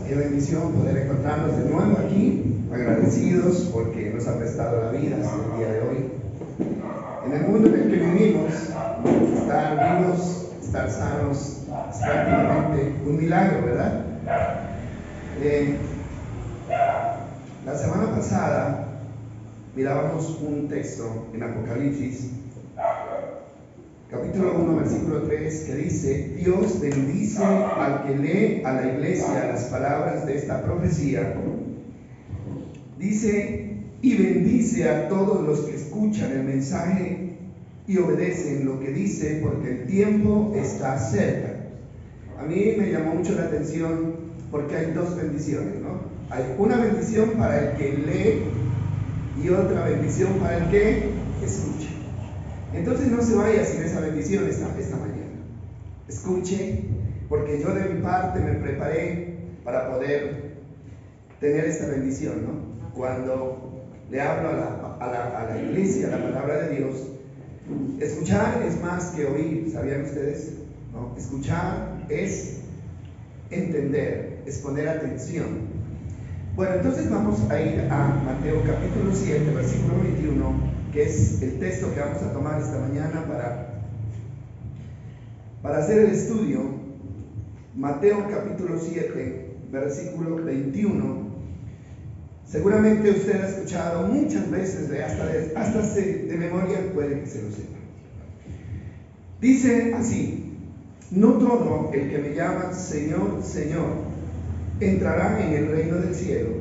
Qué bendición poder encontrarnos de nuevo aquí, agradecidos porque nos ha prestado la vida hasta el día de hoy. En el mundo en el que vivimos, estar vivos, estar sanos, es prácticamente un milagro, ¿verdad? La semana pasada mirábamos un texto en Apocalipsis, capítulo 1, versículo 3, que dice: Dios bendice al que lee a la iglesia las palabras de esta profecía. Dice: y bendice a todos los que escuchan el mensaje y obedecen lo que dice, porque el tiempo está cerca. A mí me llamó mucho la atención porque hay dos bendiciones, ¿no? Hay una bendición para el que lee y otra bendición para el que escucha. Entonces no se vaya sin esa bendición esta mañana. Escuche, porque yo de mi parte me preparé para poder tener esta bendición, ¿no? Cuando le hablo a la iglesia la palabra de Dios, escuchar es más que oír, ¿sabían ustedes? ¿No? Escuchar es entender, es poner atención. Bueno, entonces vamos a ir a Mateo capítulo 7, versículo 21, que es el texto que vamos a tomar esta mañana para hacer el estudio. Mateo capítulo 7, versículo 21. Seguramente usted ha escuchado muchas veces, hasta de memoria puede que se lo sepa. Dice así: no todo el que me llama Señor, Señor, entrarán en el reino del cielo.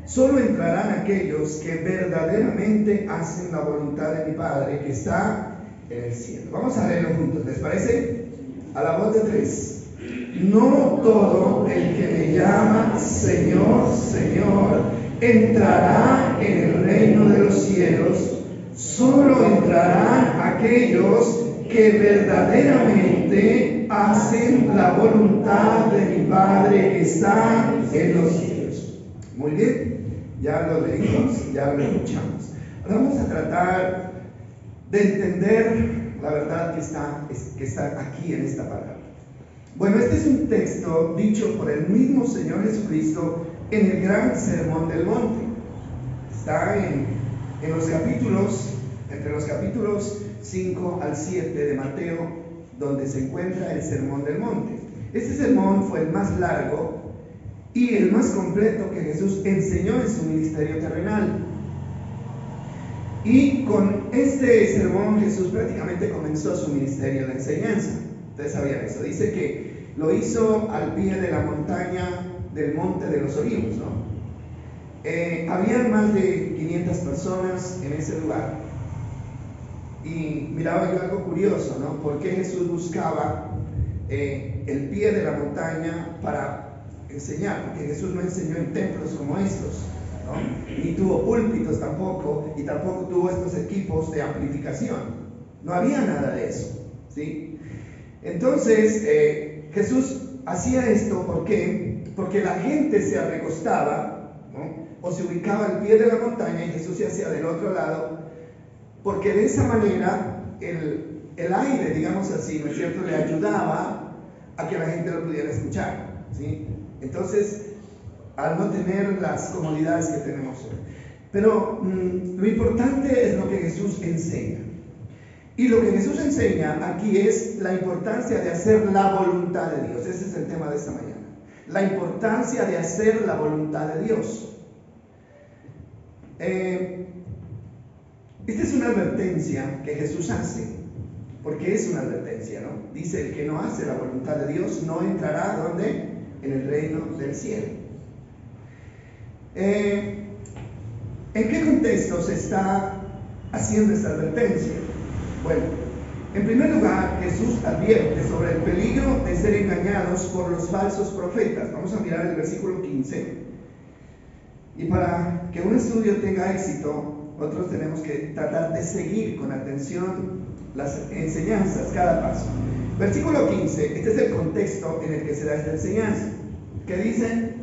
Solo entrarán aquellos que verdaderamente hacen la voluntad de mi Padre que está en el cielo. Vamos a leerlo juntos, ¿les parece? A la voz de tres. No todo el que me llama Señor, Señor, entrará en el reino de los cielos. Solo entrarán aquellos que verdaderamente hacen la voluntad de mi Padre que está en los cielos. Muy bien, ya lo leímos, ya lo escuchamos. Ahora vamos a tratar de entender la verdad que está aquí en esta palabra. Bueno, este es un texto dicho por el mismo Señor Jesucristo en el gran Sermón del Monte. Está en los capítulos, entre los capítulos 5 al 7 de Mateo, donde se encuentra el Sermón del Monte. Este sermón fue el más largo y el más completo que Jesús enseñó en su ministerio terrenal. Y con este sermón Jesús prácticamente comenzó su ministerio de enseñanza. Ustedes sabían eso. Dice que lo hizo al pie de la montaña del Monte de los Olivos, ¿no? Habían más de 500 personas en ese lugar. Y miraba yo algo curioso, ¿no? ¿Por qué Jesús buscaba el pie de la montaña para enseñar? Porque Jesús no enseñó en templos como estos, ¿no? Ni tuvo púlpitos tampoco, y tampoco tuvo estos equipos de amplificación. No había nada de eso, ¿sí? Entonces, Jesús hacía esto, ¿por qué? Porque la gente se recostaba, ¿no? O se ubicaba al pie de la montaña y Jesús se hacía del otro lado, porque de esa manera el aire, digamos así, ¿no es cierto?, le ayudaba a que la gente lo pudiera escuchar, ¿sí? Entonces, al no tener las comodidades que tenemos hoy. Pero lo importante es lo que Jesús enseña. Y lo que Jesús enseña aquí es la importancia de hacer la voluntad de Dios. Ese es el tema de esta mañana. La importancia de hacer la voluntad de Dios. Esta es una advertencia que Jesús hace, porque es una advertencia, ¿no? Dice: el que no hace la voluntad de Dios no entrará, ¿dónde? En el reino del cielo. ¿En qué contexto se está haciendo esta advertencia? Bueno, en primer lugar, Jesús advierte sobre el peligro de ser engañados por los falsos profetas. Vamos a mirar el versículo 15. Y para que un estudio tenga éxito, nosotros tenemos que tratar de seguir con atención las enseñanzas, cada paso. Versículo 15, este es el contexto en el que se da esta enseñanza. ¿Qué dice?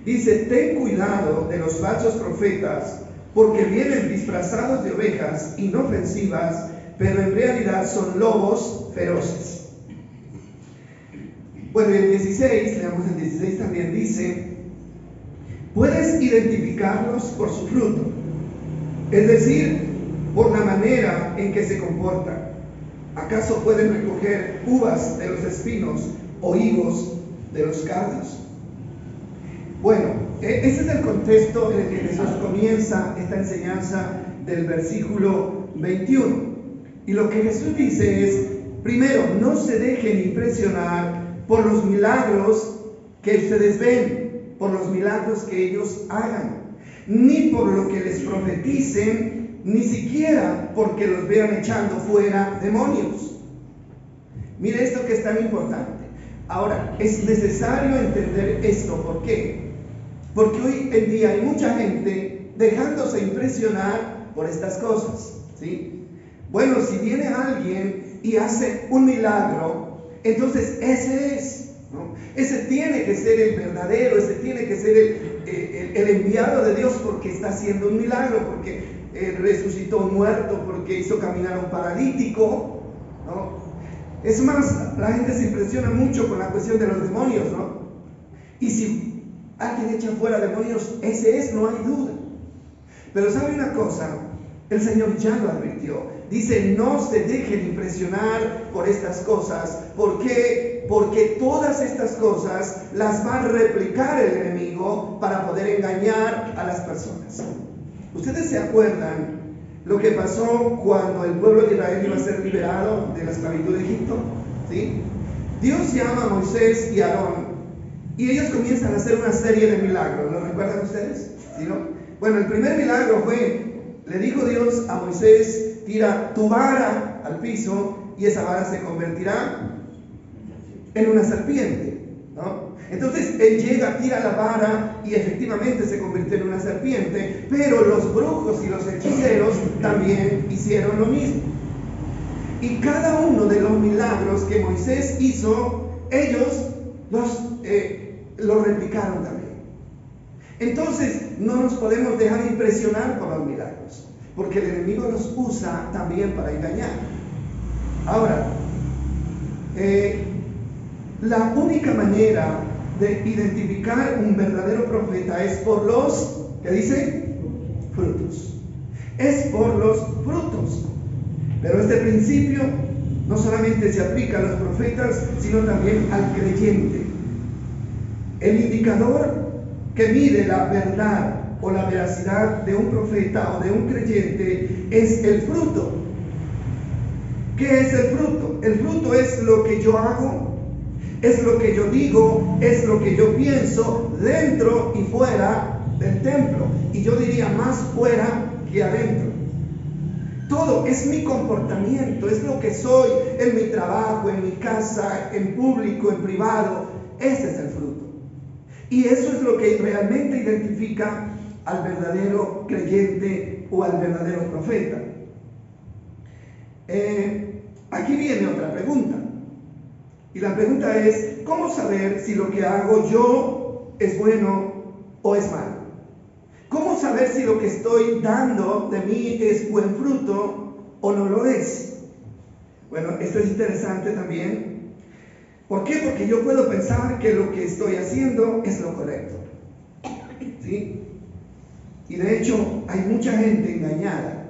Dice: ten cuidado de los falsos profetas, porque vienen disfrazados de ovejas inofensivas, pero en realidad son lobos feroces. Bueno, y el 16, leamos el 16 también, dice: Puedes identificarlos por su fruto, es decir, por la manera en que se comportan. ¿Acaso pueden recoger uvas de los espinos o higos de los cardos? Bueno, ese es el contexto en el que Jesús comienza esta enseñanza del versículo 21. Y lo que Jesús dice es, primero, no se dejen impresionar por los milagros que ustedes ven, por los milagros que ellos hagan, ni por lo que les profeticen, ni siquiera porque los vean echando fuera demonios. Mire esto que es tan importante. Ahora, es necesario entender esto. ¿Por qué? Porque hoy en día hay mucha gente dejándose impresionar por estas cosas, ¿sí? Bueno, si viene alguien y hace un milagro, entonces ese es, ¿no? Ese tiene que ser el verdadero, ese tiene que ser el enviado de Dios porque está haciendo un milagro, porque resucitó un muerto, porque hizo caminar a un paralítico, ¿no? Es más, la gente se impresiona mucho con la cuestión de los demonios, ¿no? Y si alguien echa fuera demonios, ese es, no hay duda. Pero ¿sabe una cosa? El Señor ya lo advirtió. Dice, no se dejen impresionar por estas cosas. ¿Por qué? Porque todas estas cosas las va a replicar el enemigo para poder engañar a las personas. ¿Ustedes se acuerdan lo que pasó cuando el pueblo de Israel iba a ser liberado de la esclavitud de Egipto? ¿Sí? Dios llama a Moisés y a Aarón y ellos comienzan a hacer una serie de milagros. ¿Lo recuerdan ustedes? ¿Sí, no? Bueno, el primer milagro fue, le dijo Dios a Moisés, tira tu vara al piso y esa vara se convertirá en una serpiente, ¿no? Entonces él llega, tira la vara y efectivamente se convirtió en una serpiente, pero los brujos y los hechiceros también hicieron lo mismo. Y cada uno de los milagros que Moisés hizo, ellos lo replicaron también. Entonces no nos podemos dejar impresionar por los milagros, porque el enemigo los usa también para engañar. Ahora, la única manera de identificar un verdadero profeta es por los, ¿qué dice? Frutos. Es por los frutos. Pero este principio no solamente se aplica a los profetas, sino también al creyente. El indicador que mide la verdad o la veracidad de un profeta o de un creyente es el fruto. ¿Qué es el fruto? El fruto es lo que yo hago, es lo que yo digo, es lo que yo pienso dentro y fuera del templo. Y yo diría más fuera que adentro. Todo es mi comportamiento, es lo que soy en mi trabajo, en mi casa, en público, en privado. Ese es el fruto. Y eso es lo que realmente identifica al verdadero creyente o al verdadero profeta. Aquí viene otra pregunta. Y la pregunta es, ¿cómo saber si lo que hago yo es bueno o es malo? ¿Cómo saber si lo que estoy dando de mí es buen fruto o no lo es? Bueno, esto es interesante también. ¿Por qué? Porque yo puedo pensar que lo que estoy haciendo es lo correcto, ¿sí? Y de hecho hay mucha gente engañada,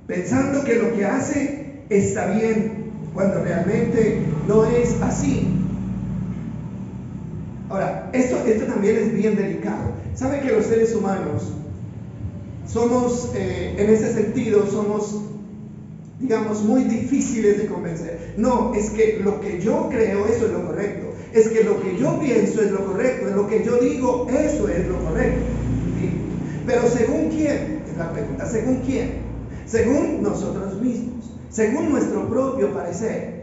pensando que lo que hace está bien, cuando realmente no es así. Ahora, esto también es bien delicado. ¿Saben que los seres humanos somos, en ese sentido, somos, digamos, muy difíciles de convencer? No, es que lo que yo creo, eso es lo correcto. Es que lo que yo pienso es lo correcto. Es lo que yo digo, eso es lo correcto. ¿Sí? Pero ¿según quién? Es la pregunta. ¿Según quién? Según nosotros mismos. Según nuestro propio parecer.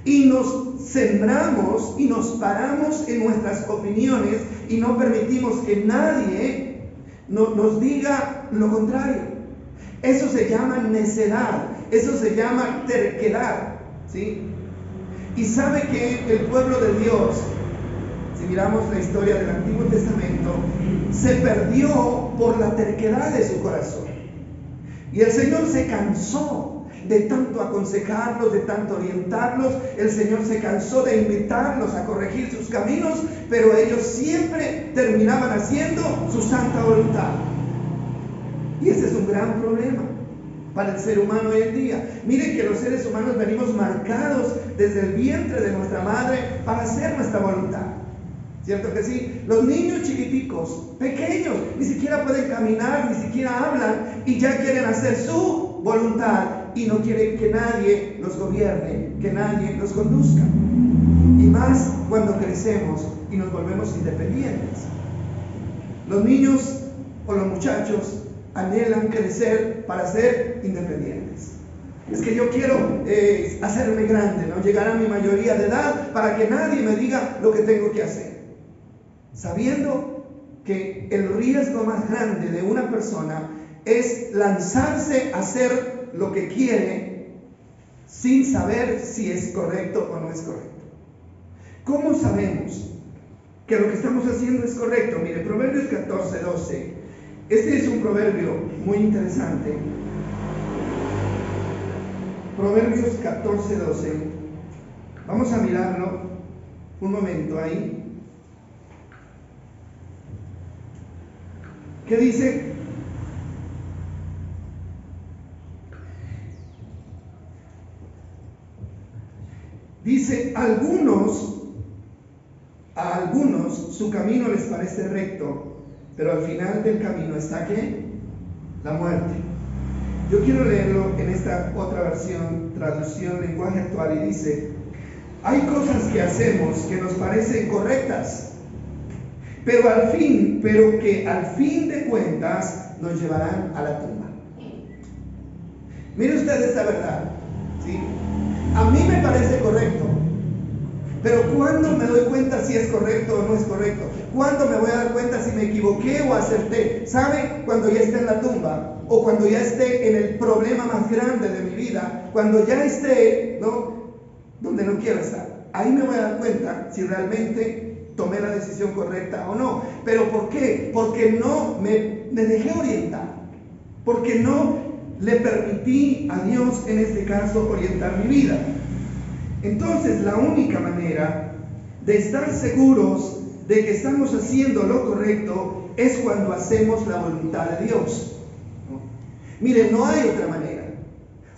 Y nos sembramos y nos paramos en nuestras opiniones y no permitimos que nadie nos diga lo contrario. Eso se llama necedad, eso se llama terquedad, ¿sí? Y sabe que el pueblo de Dios, si miramos la historia del Antiguo Testamento, se perdió por la terquedad de su corazón. Y el Señor se cansó de tanto aconsejarlos, de tanto orientarlos. El Señor se cansó de invitarlos a corregir sus caminos pero ellos siempre terminaban haciendo su santa voluntad. Y ese es un gran problema para el ser humano hoy en día. Miren que los seres humanos venimos marcados desde el vientre de nuestra madre para hacer nuestra voluntad. ¿Cierto que sí? Los niños chiquiticos, pequeños, ni siquiera pueden caminar, ni siquiera hablan y ya quieren hacer su voluntad y no quieren que nadie los gobierne, que nadie los conduzca. Y más cuando crecemos y nos volvemos independientes. Los niños o los muchachos anhelan crecer para ser independientes. Es que yo quiero hacerme grande, ¿no? Llegar a mi mayoría de edad para que nadie me diga lo que tengo que hacer. Sabiendo que el riesgo más grande de una persona es lanzarse a hacer lo que quiere sin saber si es correcto o no es correcto. ¿Cómo sabemos que lo que estamos haciendo es correcto? Mire, Proverbios 14:12. Este es un proverbio muy interesante. Proverbios 14:12. Vamos a mirarlo un momento ahí. ¿Qué dice? Dice, a algunos su camino les parece recto, pero al final del camino está ¿qué? La muerte. Yo quiero leerlo en esta otra versión, traducción, lenguaje actual, y dice, hay cosas que hacemos que nos parecen correctas, pero que al fin de cuentas nos llevarán a la tumba. Mire usted esta verdad, ¿sí? A mí me parece correcto, pero ¿cuándo me doy cuenta si es correcto o no es correcto? ¿Cuándo me voy a dar cuenta si me equivoqué o acerté? ¿Sabe? Cuando ya esté en la tumba, o cuando ya esté en el problema más grande de mi vida, cuando ya esté, ¿no?, donde no quiero estar. Ahí me voy a dar cuenta si realmente tomé la decisión correcta o no. ¿Pero por qué? Porque no me dejé orientar, porque no le permití a Dios, en este caso, orientar mi vida. Entonces, la única manera de estar seguros de que estamos haciendo lo correcto es cuando hacemos la voluntad de Dios, ¿no? Mire, no hay otra manera.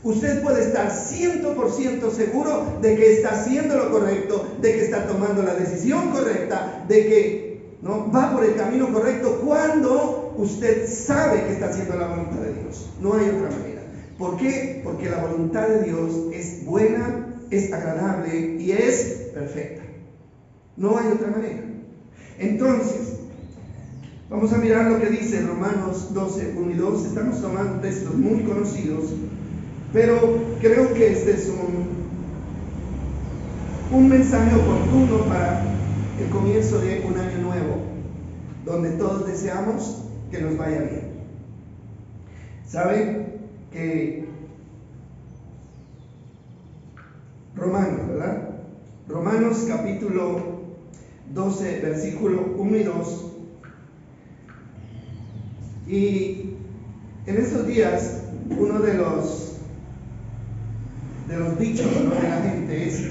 Usted puede estar 100% seguro de que está haciendo lo correcto, de que está tomando la decisión correcta, de que, ¿no?, va por el camino correcto cuando usted sabe que está haciendo la voluntad de Dios. No hay otra manera. ¿Por qué? Porque la voluntad de Dios es buena, es agradable y es perfecta. No hay otra manera. Entonces, vamos a mirar lo que dice Romanos 12, 1 y 2. Estamos tomando textos muy conocidos, pero creo que este es un mensaje oportuno para el comienzo de un año nuevo, donde todos deseamos que nos vaya bien. ¿Saben que Romanos, ¿verdad? Romanos capítulo 12, versículo 1 y 2. Y en estos días, uno de los dichos, ¿no?, de la gente es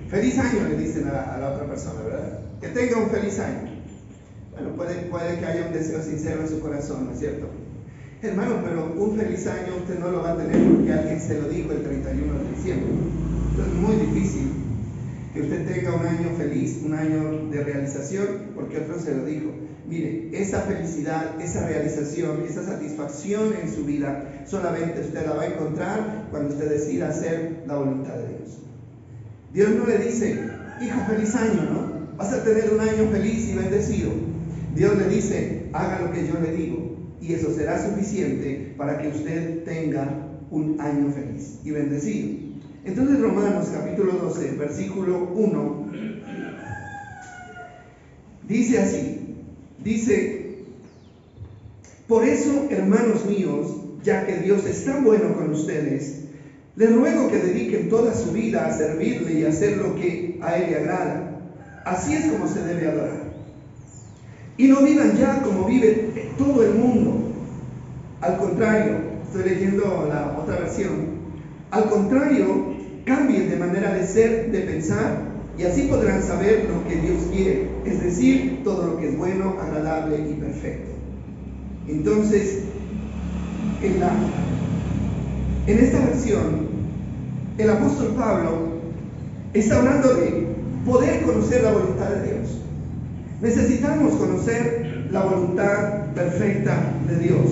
feliz año, le dicen a la otra persona, ¿verdad? Que tenga un feliz año. Bueno, puede que haya un deseo sincero en su corazón, ¿no es cierto? Hermano, pero un feliz año usted no lo va a tener porque alguien se lo dijo el 31 de diciembre. Entonces es muy difícil que usted tenga un año feliz, un año de realización, porque otro se lo dijo. Mire, esa felicidad, esa realización, esa satisfacción en su vida, solamente usted la va a encontrar cuando usted decida hacer la voluntad de Dios. Dios no le dice, hijo, feliz año, ¿no? Vas a tener un año feliz y bendecido. Dios le dice, haga lo que yo le digo, y eso será suficiente para que usted tenga un año feliz y bendecido. Entonces, Romanos capítulo 12, versículo 1, dice así. Dice, por eso, hermanos míos, ya que Dios es tan bueno con ustedes, les ruego que dediquen toda su vida a servirle y a hacer lo que a Él le agrada. Así es como se debe adorar. Y no vivan ya como vive todo el mundo. Al contrario, estoy leyendo la otra versión. Al contrario, cambien de manera de ser, de pensar, Y así podrán saber lo que Dios quiere, es decir, todo lo que es bueno, agradable y perfecto. Entonces, en esta versión, el apóstol Pablo está hablando de poder conocer la voluntad de Dios. Necesitamos conocer la voluntad perfecta de Dios.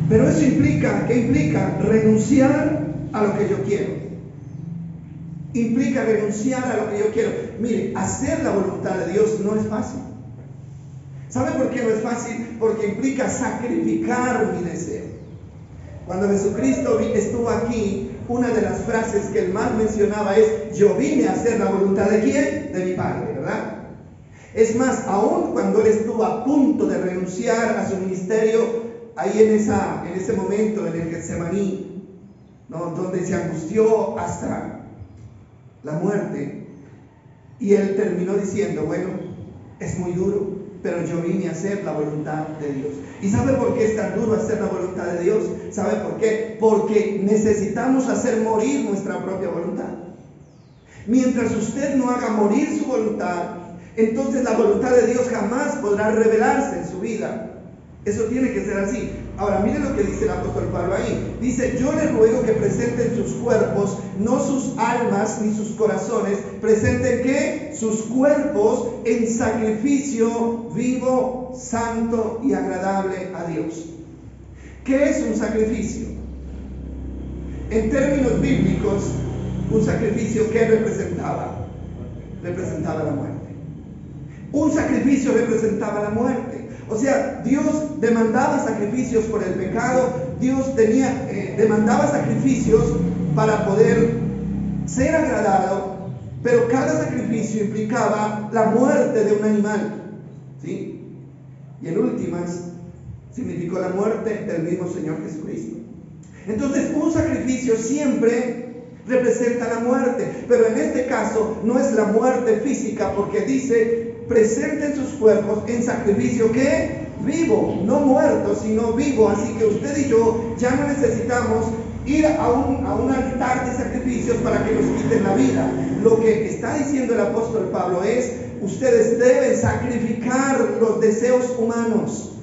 Pero eso implica, ¿qué implica? Renunciar a lo que yo quiero. Implica renunciar a lo que yo quiero. Mire, hacer la voluntad de Dios no es fácil. ¿Sabe por qué no es fácil? Porque implica sacrificar mi deseo. Cuando Jesucristo estuvo aquí, una de las frases que él más mencionaba es: yo vine a hacer la voluntad ¿de quién? De mi Padre, ¿verdad? Es más, aún cuando él estuvo a punto de renunciar a su ministerio, ahí en ese momento en el Getsemaní, ¿no?, donde se angustió hasta la muerte, y él terminó diciendo: bueno, es muy duro, pero yo vine a hacer la voluntad de Dios. ¿Y sabe por qué es tan duro hacer la voluntad de Dios? ¿Sabe por qué? Porque necesitamos hacer morir nuestra propia voluntad. Mientras usted no haga morir su voluntad, entonces la voluntad de Dios jamás podrá revelarse en su vida. Eso tiene que ser así. Ahora, miren lo que dice el apóstol Pablo ahí. Dice: yo les ruego que presenten sus cuerpos, no sus almas ni sus corazones. ¿Presenten qué? Sus cuerpos en sacrificio vivo, santo y agradable a Dios. ¿Qué es un sacrificio? En términos bíblicos, un sacrificio, ¿qué representaba? Representaba la muerte. Un sacrificio representaba la muerte. O sea, Dios demandaba sacrificios por el pecado. Dios demandaba sacrificios para poder ser agradado, pero cada sacrificio implicaba la muerte de un animal, ¿sí? Y en últimas, significó la muerte del mismo Señor Jesucristo. Entonces, un sacrificio siempre representa la muerte, pero en este caso no es la muerte física, porque dice: presenten sus cuerpos en sacrificio ¿qué? Vivo, no muerto, sino vivo. Así que usted y yo ya no necesitamos ir a un altar de sacrificios para que nos quiten la vida. Lo que está diciendo el apóstol Pablo es: ustedes deben sacrificar los deseos humanos.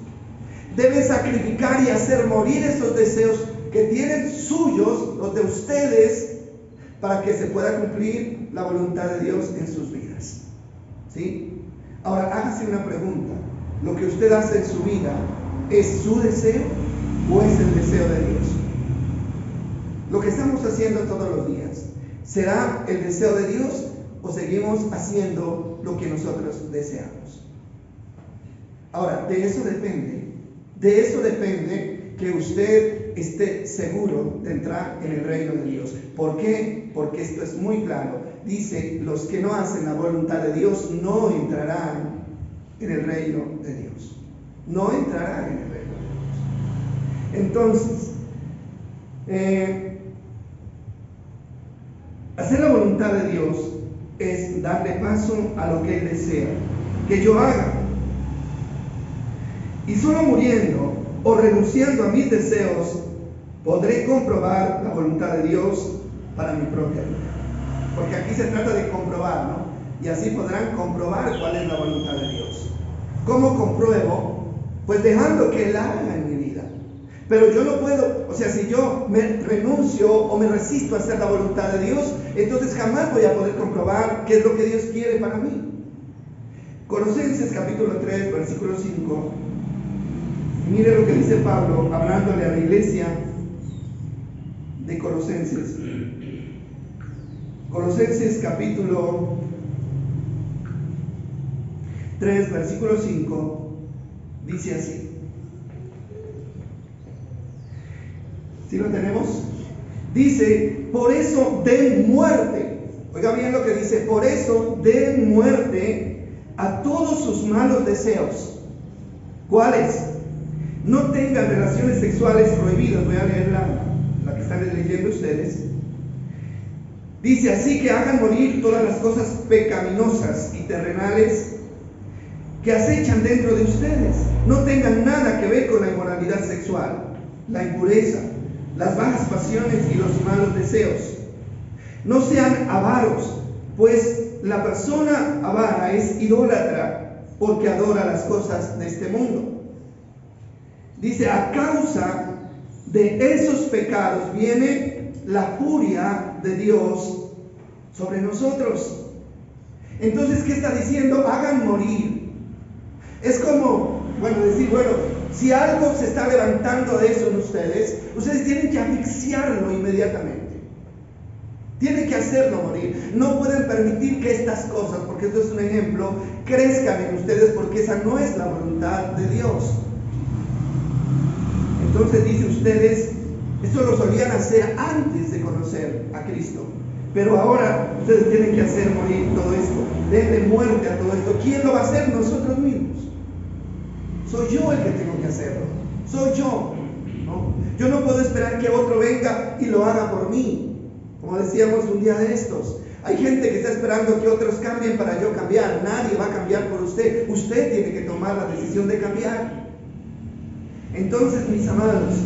Deben sacrificar y hacer morir esos deseos que tienen suyos, los de ustedes, para que se pueda cumplir la voluntad de Dios en sus vidas, ¿sí? Ahora, hágase una pregunta: ¿lo que usted hace en su vida es su deseo o es el deseo de Dios? Lo que estamos haciendo todos los días, ¿será el deseo de Dios o seguimos haciendo lo que nosotros deseamos? Ahora, de eso depende que usted esté seguro de entrar en el reino de Dios. ¿Por qué? Porque esto es muy claro. Dice: los que no hacen la voluntad de Dios no entrarán en el reino de Dios. No entrarán en el reino de Dios. Entonces, hacer la voluntad de Dios es darle paso a lo que Él desea que yo haga. Y solo muriendo o renunciando a mis deseos podré comprobar la voluntad de Dios para mi propia vida. Porque aquí se trata de comprobar, ¿no? Y así podrán comprobar cuál es la voluntad de Dios. ¿Cómo compruebo? Pues dejando que Él haga en mi vida. Pero yo no puedo, o sea, si yo me renuncio o me resisto a hacer la voluntad de Dios, entonces jamás voy a poder comprobar qué es lo que Dios quiere para mí. Colosenses capítulo 3, versículo 5. Mire lo que dice Pablo hablándole a la iglesia de Colosenses. Colosenses capítulo 3, versículo 5, dice así. ¿Sí lo tenemos? Dice: por eso den muerte. Oiga bien lo que dice: por eso den muerte a todos sus malos deseos. ¿Cuáles? No tengan relaciones sexuales prohibidas. Voy a leer la que están leyendo ustedes. Dice: así que hagan morir todas las cosas pecaminosas y terrenales que acechan dentro de ustedes. No tengan nada que ver con la inmoralidad sexual, la impureza, las bajas pasiones y los malos deseos. No sean avaros, pues la persona avara es idólatra porque adora las cosas de este mundo. Dice, a causa de esos pecados viene la furia de Dios sobre nosotros. Entonces, ¿qué está diciendo? Hagan morir. Es como, decir, si algo se está levantando de eso en ustedes tienen que asfixiarlo inmediatamente. Tienen que hacerlo morir. No pueden permitir que estas cosas, porque esto es un ejemplo, crezcan en ustedes, porque esa no es la voluntad de Dios. Entonces dice, ustedes, eso lo solían hacer antes de conocer a Cristo. Pero ahora ustedes tienen que hacer morir todo esto. Denle muerte a todo esto. ¿Quién lo va a hacer? Nosotros mismos. Soy yo el que tengo que hacerlo. Soy yo, ¿no? Yo no puedo esperar que otro venga y lo haga por mí. Como decíamos un día de estos, hay gente que está esperando que otros cambien para yo cambiar. Nadie va a cambiar por usted. Usted tiene que tomar la decisión de cambiar. Entonces, mis amados,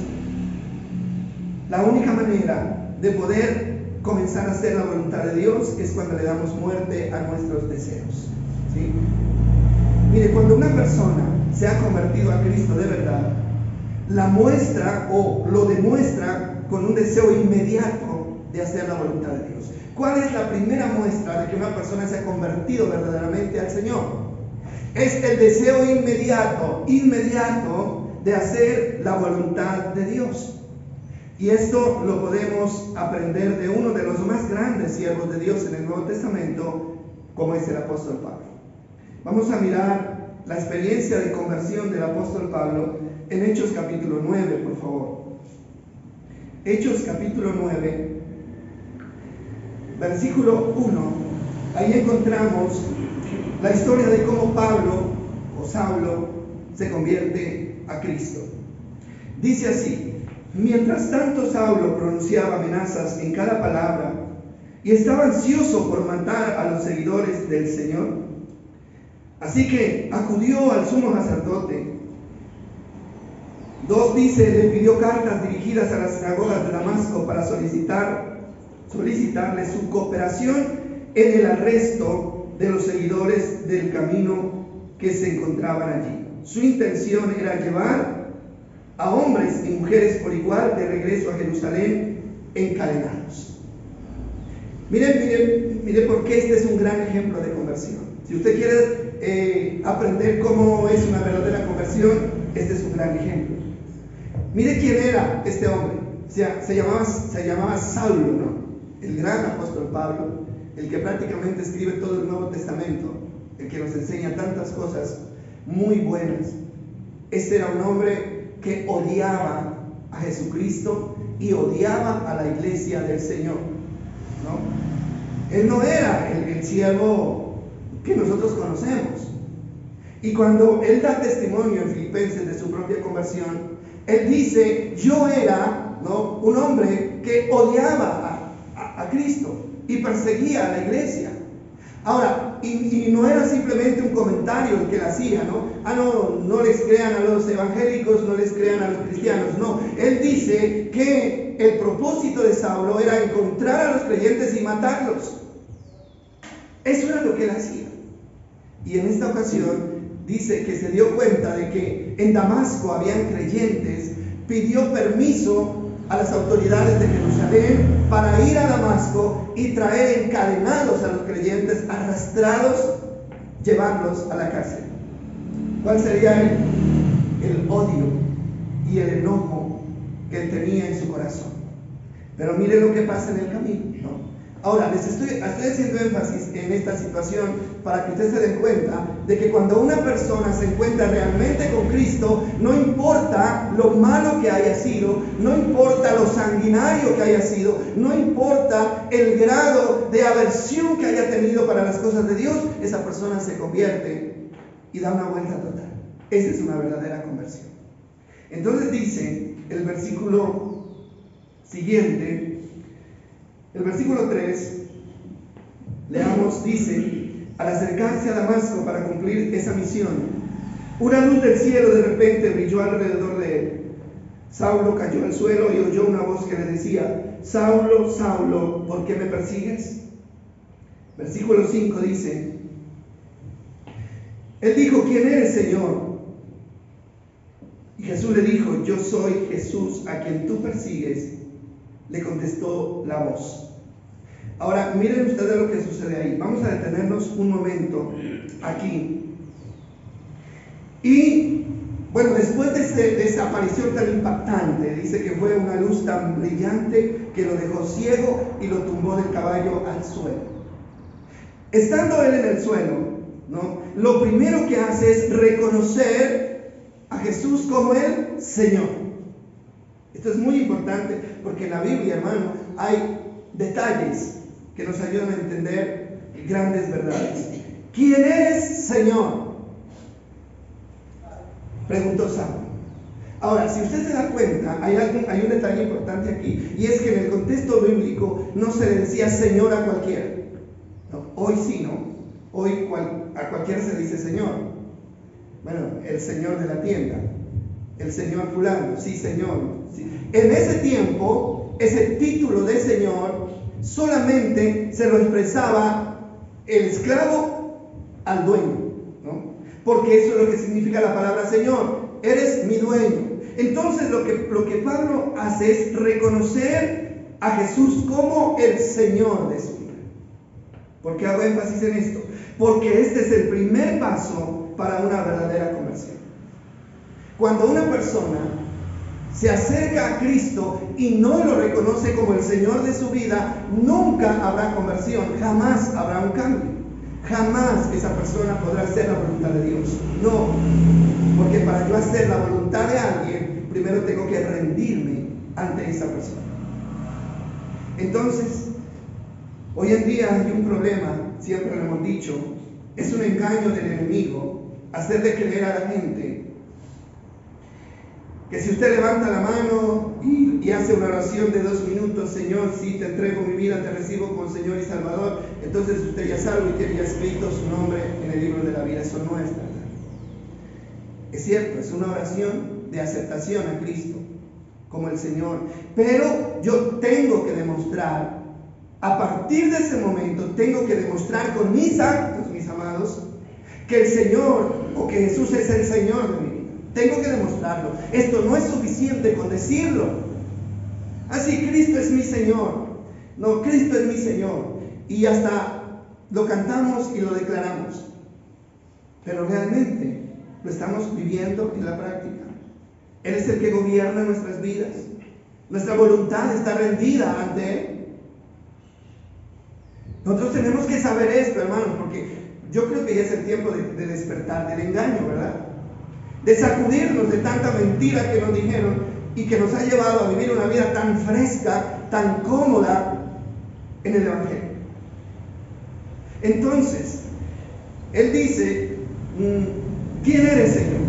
la única manera de poder comenzar a hacer la voluntad de Dios es cuando le damos muerte a nuestros deseos, ¿sí? Mire, cuando una persona se ha convertido a Cristo de verdad, la muestra o lo demuestra con un deseo inmediato de hacer la voluntad de Dios. ¿Cuál es la primera muestra de que una persona se ha convertido verdaderamente al Señor? Es el deseo inmediato de hacer la voluntad de Dios. Y esto lo podemos aprender de uno de los más grandes siervos de Dios en el Nuevo Testamento, como es el apóstol Pablo. Vamos a mirar la experiencia de conversión del apóstol Pablo en Hechos capítulo 9, por favor. Hechos capítulo 9, versículo 1. Ahí encontramos la historia de cómo Pablo o Saulo se convierte a Cristo. Dice así: mientras tanto Saulo pronunciaba amenazas en cada palabra y estaba ansioso por matar a los seguidores del Señor. Así que acudió al sumo sacerdote. 2 dice, le pidió cartas dirigidas a las sinagogas de Damasco para solicitarle su cooperación en el arresto de los seguidores del camino que se encontraban allí. Su intención era llevar a hombres y mujeres por igual de regreso a Jerusalén encadenados. Mire por qué este es un gran ejemplo de conversión. Si usted quiere aprender cómo es una verdadera conversión, este es un gran ejemplo. Mire quién era este hombre. Se llamaba Saulo, ¿no? El gran apóstol Pablo, el que prácticamente escribe todo el Nuevo Testamento, el que nos enseña tantas cosas muy buenas. Este era un hombre que odiaba a Jesucristo y odiaba a la iglesia del Señor, ¿no? Él no era el siervo que nosotros conocemos. Y cuando él da testimonio en Filipenses de su propia conversión, él dice, yo era, ¿no?, un hombre que odiaba a Cristo y perseguía a la iglesia. Ahora, y no era simplemente un comentario el que él hacía, ¿no? No les crean a los evangélicos, no les crean a los cristianos, no. Él dice que el propósito de Saulo era encontrar a los creyentes y matarlos. Eso era lo que él hacía. Y en esta ocasión dice que se dio cuenta de que en Damasco habían creyentes, pidió permiso a las autoridades de Jerusalén para ir a Damasco y traer encadenados a los creyentes, arrastrados, llevarlos a la cárcel. ¿Cuál sería el odio y el enojo que él tenía en su corazón? Pero mire lo que pasa en el camino, ¿no? Ahora, les estoy haciendo énfasis en esta situación para que ustedes se den cuenta de que cuando una persona se encuentra realmente con Cristo, no importa lo malo que haya sido, no importa lo sanguinario que haya sido, no importa el grado de aversión que haya tenido para las cosas de Dios, esa persona se convierte y da una vuelta total. Esa es una verdadera conversión. Entonces dice el versículo siguiente, el versículo 3, leamos, dice: al acercarse a Damasco para cumplir esa misión, una luz del cielo de repente brilló alrededor de él. Saulo cayó al suelo y oyó una voz que le decía: Saulo, Saulo, ¿por qué me persigues? Versículo 5 dice, Él dijo, ¿quién eres, Señor? Y Jesús le dijo, yo soy Jesús a quien tú persigues. Le contestó la voz. Ahora, miren ustedes lo que sucede ahí. Vamos a detenernos un momento aquí. Y, bueno, después de esa aparición tan impactante, dice que fue una luz tan brillante que lo dejó ciego y lo tumbó del caballo al suelo. Estando él en el suelo, ¿no?, lo primero que hace es reconocer a Jesús como el Señor. Esto es muy importante porque en la Biblia, hermano, hay detalles que nos ayudan a entender grandes verdades. ¿Quién eres, Señor?, preguntó Samuel. Ahora, si usted se da cuenta, hay un detalle importante aquí, y es que en el contexto bíblico no se le decía Señor a cualquiera. No, hoy sí, ¿no? Hoy a cualquiera se le dice Señor. Bueno, el Señor de la tienda, el Señor fulano, sí, Señor. Sí. En ese tiempo, ese título de Señor solamente se lo expresaba el esclavo al dueño, ¿no? Porque eso es lo que significa la palabra Señor. Eres mi dueño. Entonces lo que Pablo hace es reconocer a Jesús como el Señor de su vida. ¿Por qué hago énfasis en esto? Porque este es el primer paso para una verdadera conversión. Cuando una persona se acerca a Cristo y no lo reconoce como el Señor de su vida, nunca habrá conversión, jamás habrá un cambio. Jamás esa persona podrá hacer la voluntad de Dios. No, porque para yo hacer la voluntad de alguien, primero tengo que rendirme ante esa persona. Entonces, hoy en día hay un problema, siempre lo hemos dicho, es un engaño del enemigo, hacerle creer a la gente que si usted levanta la mano y hace una oración de 2 minutos, Señor, sí, te entrego mi vida, te recibo como Señor y Salvador, entonces usted ya es salvo y tiene ya escrito su nombre en el libro de la vida. Eso no es verdad. Es cierto, es una oración de aceptación a Cristo como el Señor, pero yo tengo que demostrar, a partir de ese momento, tengo que demostrar con mis actos, mis amados, que el Señor o que Jesús es el Señor de mi vida. Tengo que demostrarlo. Esto no es suficiente con decirlo. Así, Cristo es mi Señor. No, Cristo es mi Señor. Y hasta lo cantamos y lo declaramos. Pero realmente lo estamos viviendo en la práctica. Él es el que gobierna nuestras vidas. Nuestra voluntad está rendida ante Él. Nosotros tenemos que saber esto, hermanos, porque yo creo que ya es el tiempo de despertar del engaño, ¿verdad? De sacudirnos de tanta mentira que nos dijeron y que nos ha llevado a vivir una vida tan fresca, tan cómoda en el Evangelio. Entonces, Él dice, ¿quién eres, Señor?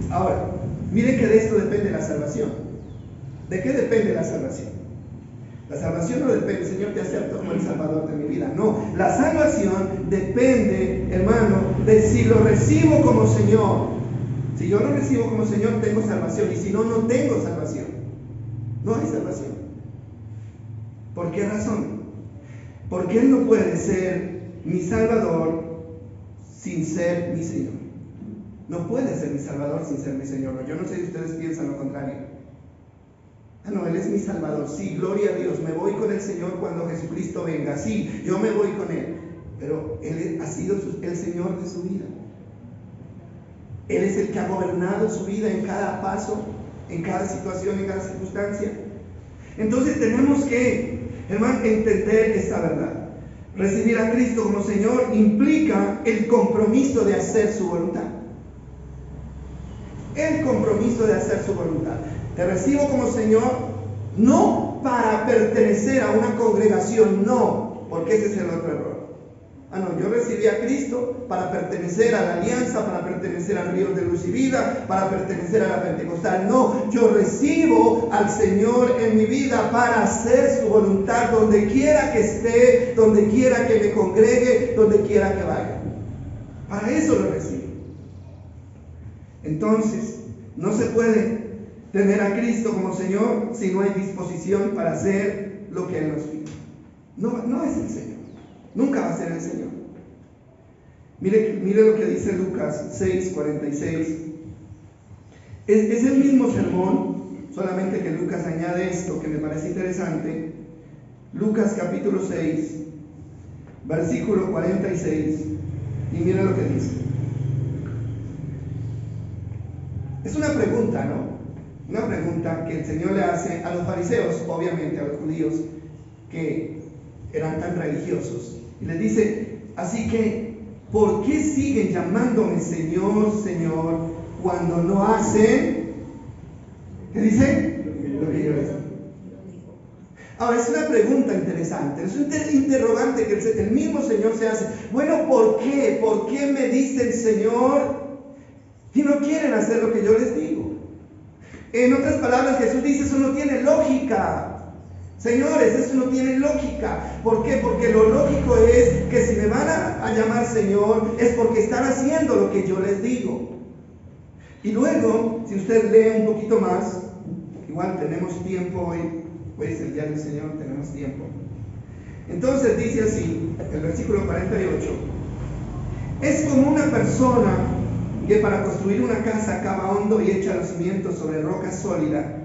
Ahora, miren que de esto depende la salvación. ¿De qué depende la salvación? La salvación no depende, Señor, te acepto como el Salvador de mi vida. No, la salvación depende, hermano, de si lo recibo como Señor. Si yo lo recibo como Señor, tengo salvación. Y si no, no tengo salvación. No hay salvación. ¿Por qué razón? Porque Él no puede ser mi Salvador sin ser mi Señor. No puede ser mi Salvador sin ser mi Señor. No, yo no sé si ustedes piensan lo contrario. Ah, no, Él es mi Salvador. Sí, gloria a Dios. Me voy con el Señor cuando Jesucristo venga. Sí, yo me voy con Él. Pero Él ha sido el Señor de su vida. Él es el que ha gobernado su vida en cada paso, en cada situación, en cada circunstancia. Entonces tenemos que, hermano, entender esta verdad. Recibir a Cristo como Señor implica el compromiso de hacer su voluntad. El compromiso de hacer su voluntad. Te recibo como Señor, no para pertenecer a una congregación, no, porque ese es el otro error. Ah, no, yo recibí a Cristo para pertenecer a la alianza, para pertenecer al río de luz y vida, para pertenecer a la Pentecostal. No, yo recibo al Señor en mi vida para hacer su voluntad donde quiera que esté, donde quiera que me congregue, donde quiera que vaya. Para eso lo recibo. Entonces, no se puede tener a Cristo como Señor si no hay disposición para hacer lo que Él nos pide. No es el Señor. Nunca va a ser el Señor. Mire lo que dice Lucas 6:46. Es el mismo sermón, solamente que Lucas añade esto que me parece interesante. Lucas capítulo 6, versículo 46. Y mire lo que dice. Es una pregunta, ¿no? Una pregunta que el Señor le hace a los fariseos, obviamente a los judíos, que eran tan religiosos. Y les dice, así que, ¿por qué siguen llamándome Señor, Señor, cuando no hacen? ¿Qué dice? Lo que yo les digo. Ahora, es una pregunta interesante, es un interrogante que el mismo Señor se hace. Bueno, ¿por qué? ¿Por qué me dicen Señor y no quieren hacer lo que yo les digo? En otras palabras, Jesús dice, eso no tiene lógica. Señores, eso no tiene lógica. ¿Por qué? Porque lo lógico es que si me van a llamar Señor, es porque están haciendo lo que yo les digo. Y luego, si usted lee un poquito más, igual tenemos tiempo hoy es el día del Señor, tenemos tiempo. Entonces dice así, el versículo 48, es como una persona que para construir una casa cava hondo y echa los cimientos sobre roca sólida.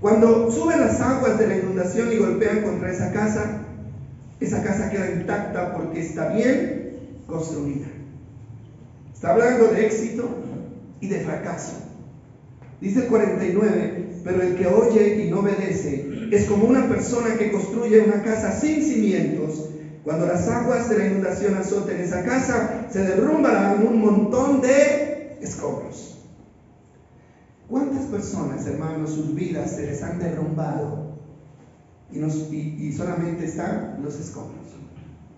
Cuando suben las aguas de la inundación y golpean contra esa casa queda intacta porque está bien construida. Está hablando de éxito y de fracaso. Dice el 49, pero el que oye y no obedece es como una persona que construye una casa sin cimientos. Cuando las aguas de la inundación azoten esa casa, se derrumbará en un montón de escombros. ¿Cuántas personas, hermanos, sus vidas se les han derrumbado y solamente están los escombros?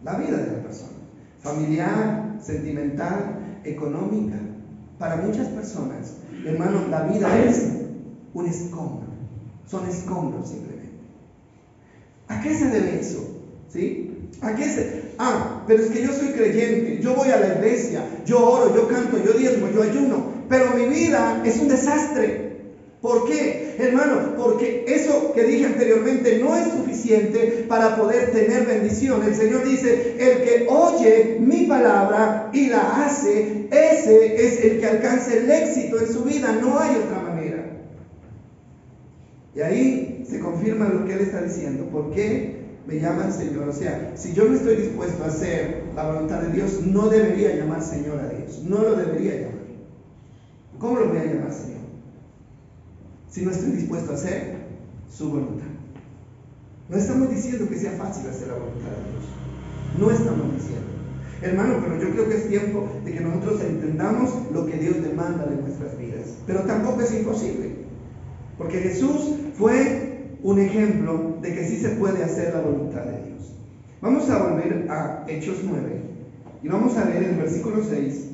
La vida de la persona, familiar, sentimental, económica. Para muchas personas, hermanos, la vida es un escombro. Son escombros simplemente. ¿A qué se debe eso? ¿Sí? ¿A qué se? Pero es que yo soy creyente, yo voy a la iglesia, yo oro, yo canto, yo diezmo, yo ayuno, pero mi vida es un desastre. ¿Por qué, hermano? Porque eso que dije anteriormente no es suficiente para poder tener bendición. El Señor dice, el que oye mi palabra y la hace, ese es el que alcanza el éxito en su vida. No hay otra manera. Y ahí se confirma lo que Él está diciendo. ¿Por qué me llaman Señor? O sea, si yo no estoy dispuesto a hacer la voluntad de Dios, no debería llamar Señor a Dios. No lo debería llamar. ¿Cómo lo voy a llamar Señor? Si no estoy dispuesto a hacer su voluntad. No estamos diciendo que sea fácil hacer la voluntad de Dios. No estamos diciendo. Hermano, pero yo creo que es tiempo de que nosotros entendamos lo que Dios demanda de nuestras vidas. Pero tampoco es imposible. Porque Jesús fue un ejemplo de que sí se puede hacer la voluntad de Dios. Vamos a volver a Hechos 9 y vamos a leer el versículo 6.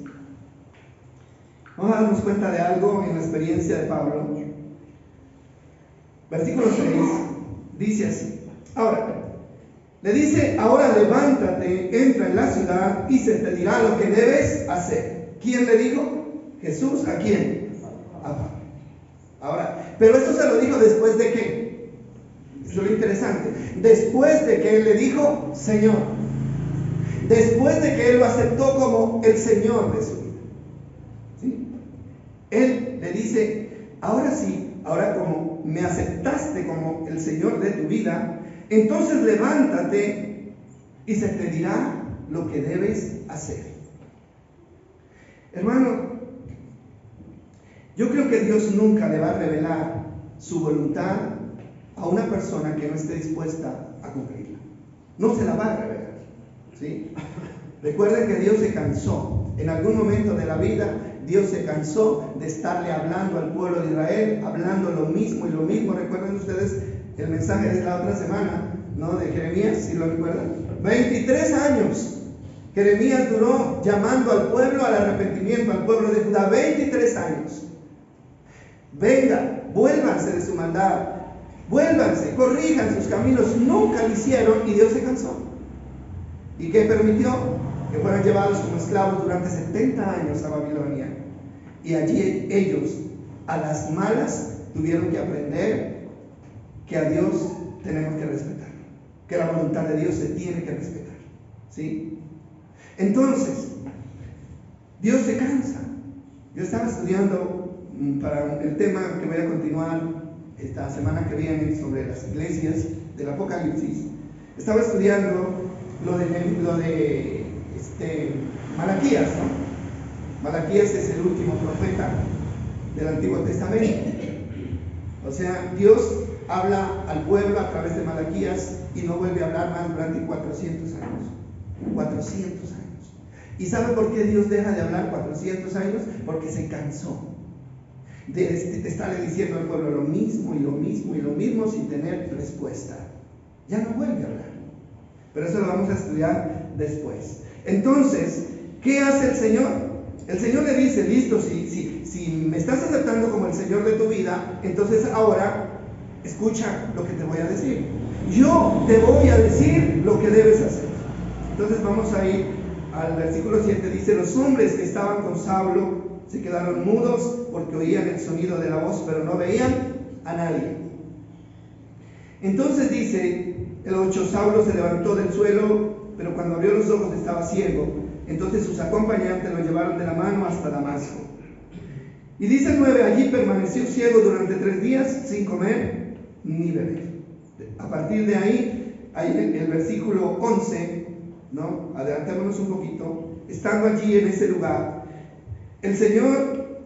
Vamos a darnos cuenta de algo en la experiencia de Pablo. Versículo 6 dice así. Le dice, ahora levántate, entra en la ciudad y se te dirá lo que debes hacer. ¿Quién le dijo? Jesús. ¿A quién? A Pablo. Pero esto se lo dijo después de qué. Esto es lo interesante. Después de que Él le dijo, Señor. Después de que Él lo aceptó como el Señor de su vida. ¿Sí? Él le dice, ahora sí, ahora como me aceptaste como el Señor de tu vida, entonces levántate y se te dirá lo que debes hacer. Hermano, yo creo que Dios nunca le va a revelar su voluntad a una persona que no esté dispuesta a cumplirla. No se la va a revelar. ¿Sí? Recuerden que Dios se cansó. En algún momento de la vida, Dios se cansó de estarle hablando al pueblo de Israel, hablando lo mismo y lo mismo. ¿Recuerdan ustedes el mensaje de la otra semana, ¿no? De Jeremías, si lo recuerdan? 23 años. Jeremías duró llamando al pueblo al arrepentimiento, al pueblo de Judá. 23 años. Venga, vuélvanse de su maldad. Vuélvanse, corrijan sus caminos. Nunca lo hicieron y Dios se cansó. ¿Y qué permitió? Que fueran llevados como esclavos durante 70 años a Babilonia. Y allí ellos, a las malas, tuvieron que aprender que a Dios tenemos que respetar. Que la voluntad de Dios se tiene que respetar. ¿Sí? Entonces, Dios se cansa. Yo estaba estudiando para el tema que voy a continuar esta semana que viene sobre las iglesias del Apocalipsis. Estaba estudiando lo de Malaquías, ¿no? Malaquías es el último profeta del Antiguo Testamento. O sea, Dios habla al pueblo a través de Malaquías y no vuelve a hablar más durante 400 años. 400 años. ¿Y sabe por qué Dios deja de hablar 400 años? Porque se cansó de estarle diciendo al pueblo lo mismo y lo mismo y lo mismo sin tener respuesta. Ya no vuelve a hablar. Pero eso lo vamos a estudiar después. Entonces, ¿qué hace el Señor? El Señor le dice, listo, si me estás aceptando como el Señor de tu vida, entonces ahora escucha lo que te voy a decir. Yo te voy a decir lo que debes hacer. Entonces vamos a ir al versículo 7. Dice, los hombres que estaban con Saulo se quedaron mudos porque oían el sonido de la voz, pero no veían a nadie. Entonces dice el 8, Saulo se levantó del suelo, pero cuando abrió los ojos estaba ciego. Entonces sus acompañantes lo llevaron de la mano hasta Damasco. Y dice el 9, allí permaneció ciego durante 3 días sin comer ni beber. A partir de ahí, el versículo 11, ¿no? Adelantémonos un poquito. Estando allí en ese lugar, el Señor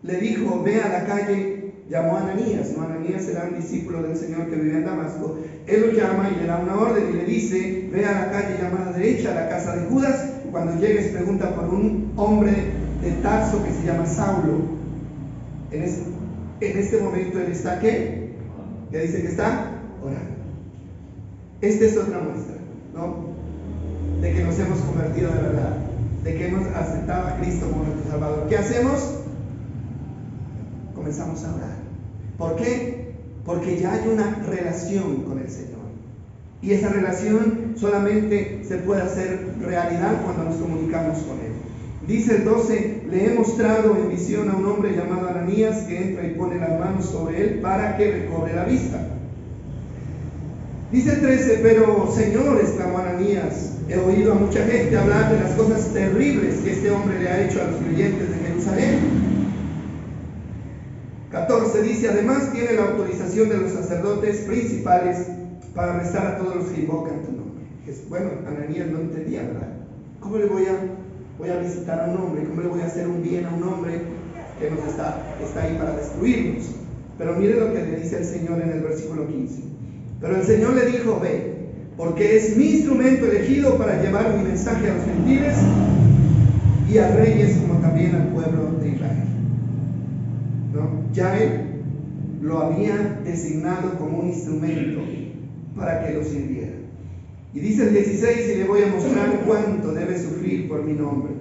le dijo, ve a la calle, llamó a Ananías, ¿no? Ananías era un discípulo del Señor que vivía en Damasco. Él lo llama y le da una orden y le dice, ve a la calle llamada derecha, a la casa de Judas. Cuando llegues pregunta por un hombre de Tarso que se llama Saulo. En este momento él está, ¿qué? Ya dice que está orando. Esta es otra muestra, ¿no? De que nos hemos convertido de verdad, de que hemos aceptado a Cristo como nuestro Salvador. ¿Qué hacemos? Comenzamos a orar. ¿Por qué? Porque ya hay una relación con el Señor. Y esa relación solamente se puede hacer realidad cuando nos comunicamos con Él. Dice el 12, le he mostrado en visión a un hombre llamado Ananías que entra y pone las manos sobre él para que recobre la vista. Dice el 13, pero Señor, exclamó Ananías, he oído a mucha gente hablar de las cosas terribles que este hombre le ha hecho a los creyentes de Jerusalén. 14 dice, además tiene la autorización de los sacerdotes principales para arrestar a todos los que invocan tu nombre. Bueno, Ananías no entendía, ¿verdad? ¿Cómo le voy a visitar a un hombre? ¿Cómo le voy a hacer un bien a un hombre que nos está ahí para destruirnos? Pero mire lo que le dice el Señor en el versículo 15. Pero el Señor le dijo, ve, porque es mi instrumento elegido para llevar mi mensaje a los gentiles y a reyes como también al pueblo de Israel. ¿No? Ya Él lo había designado como un instrumento para que lo sirviera. Y dice el 16, y le voy a mostrar cuánto debe sufrir por mi nombre.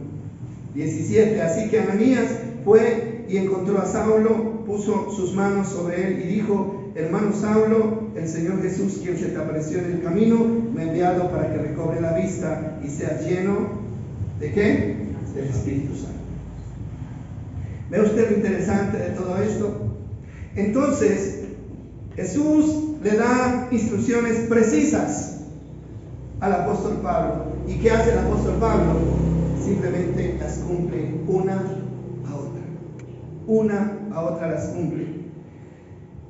17, así que Ananías fue y encontró a Saulo, puso sus manos sobre él y dijo, hermano Saulo, el Señor Jesús, quien se te apareció en el camino, me ha enviado para que recobre la vista y seas lleno ¿de qué? Del Espíritu Santo. ¿Ve usted lo interesante de todo esto? Entonces, Jesús le da instrucciones precisas al apóstol Pablo. ¿Y qué hace el apóstol Pablo? Simplemente las cumple una a otra. Una a otra las cumple.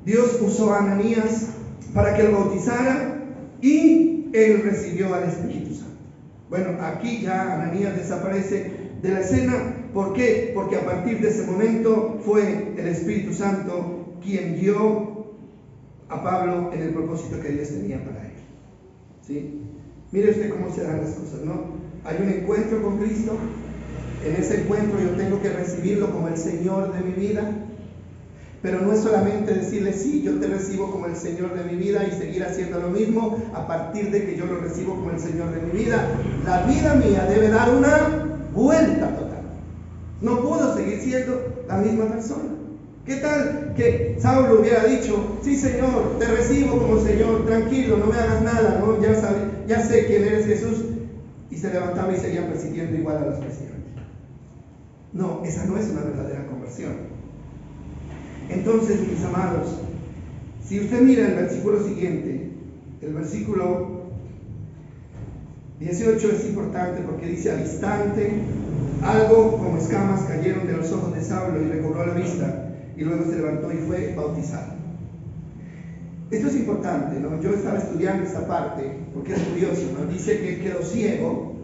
Dios usó a Ananías para que lo bautizara y él recibió al Espíritu Santo. Bueno, aquí ya Ananías desaparece de la escena. ¿Por qué? Porque a partir de ese momento fue el Espíritu Santo quien guió a Pablo en el propósito que Dios tenía para él. ¿Sí? Mire usted cómo se dan las cosas, ¿no? Hay un encuentro con Cristo. En ese encuentro yo tengo que recibirlo como el Señor de mi vida. Pero no es solamente decirle, sí, yo te recibo como el Señor de mi vida y seguir haciendo lo mismo a partir de que yo lo recibo como el Señor de mi vida. La vida mía debe dar una vuelta total. No puedo seguir siendo la misma persona. ¿Qué tal que Saulo hubiera dicho, sí Señor, te recibo como Señor, tranquilo, no me hagas nada, ¿no? Ya sé quién eres Jesús, y se levantaba y seguía persiguiendo igual a los cristianos? No, esa no es una verdadera conversión. Entonces, mis amados, si usted mira el versículo siguiente, el versículo 18 es importante porque dice: al instante, algo como escamas cayeron de los ojos de Saulo y recobró la vista, y luego se levantó y fue bautizado. Esto es importante, ¿no? Yo estaba estudiando esta parte porque es curioso, ¿no? Dice que quedó ciego,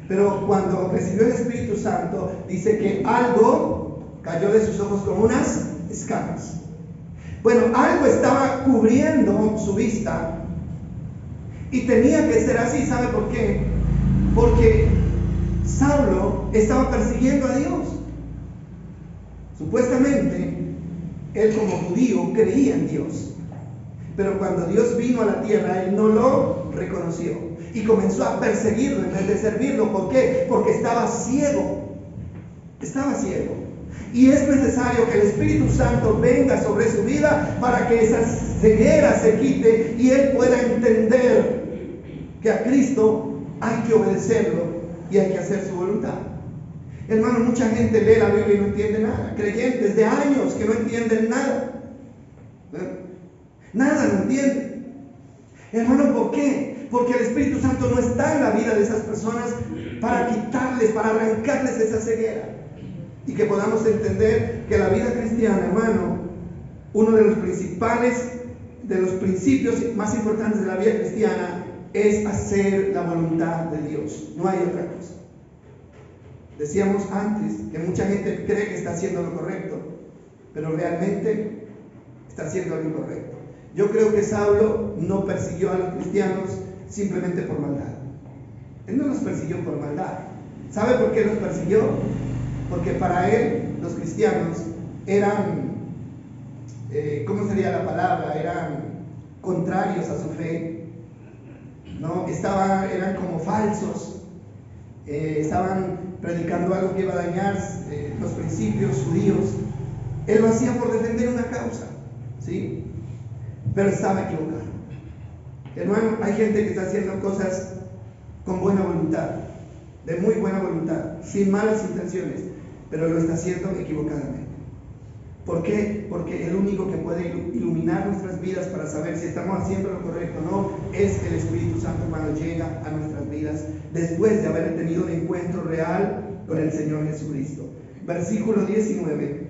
pero cuando recibió el Espíritu Santo, dice que algo cayó de sus ojos como unas escamas. Bueno, algo estaba cubriendo su vista y tenía que ser así. ¿Sabe por qué? Porque Saulo estaba persiguiendo a Dios. Supuestamente, él como judío creía en Dios. Pero cuando Dios vino a la tierra, él no lo reconoció. Y comenzó a perseguirlo en vez de servirlo. ¿Por qué? Porque estaba ciego. Estaba ciego. Y es necesario que el Espíritu Santo venga sobre su vida para que esa ceguera se quite y él pueda entender que a Cristo hay que obedecerlo y hay que hacer su voluntad. Hermano, mucha gente lee la Biblia y no entiende nada. Creyentes de años que no entienden nada. Nada no entienden. Hermano, ¿por qué? Porque el Espíritu Santo no está en la vida de esas personas para quitarles, para arrancarles esa ceguera. Y que podamos entender que la vida cristiana, hermano, uno de los principios más importantes de la vida cristiana es hacer la voluntad de Dios. No hay otra cosa. Decíamos antes que mucha gente cree que está haciendo lo correcto, pero realmente está haciendo lo incorrecto. Yo creo que Saulo no persiguió a los cristianos simplemente por maldad. Él no los persiguió por maldad. ¿Sabe por qué los persiguió? Porque para él los cristianos eran, ¿cómo sería la palabra? Eran contrarios a su fe, ¿no? Eran como falsos, estaban predicando algo que iba a dañar los principios judíos. Él lo hacía por defender una causa, ¿sí? Pero estaba equivocado. Hermano, hay gente que está haciendo cosas con buena voluntad, de muy buena voluntad, sin malas intenciones, pero lo está haciendo equivocadamente. ¿Por qué? Porque el único que puede iluminar nuestras vidas para saber si estamos haciendo lo correcto o no es el Espíritu Santo cuando llega a nuestras vidas después de haber tenido un encuentro real con el Señor Jesucristo. Versículo 19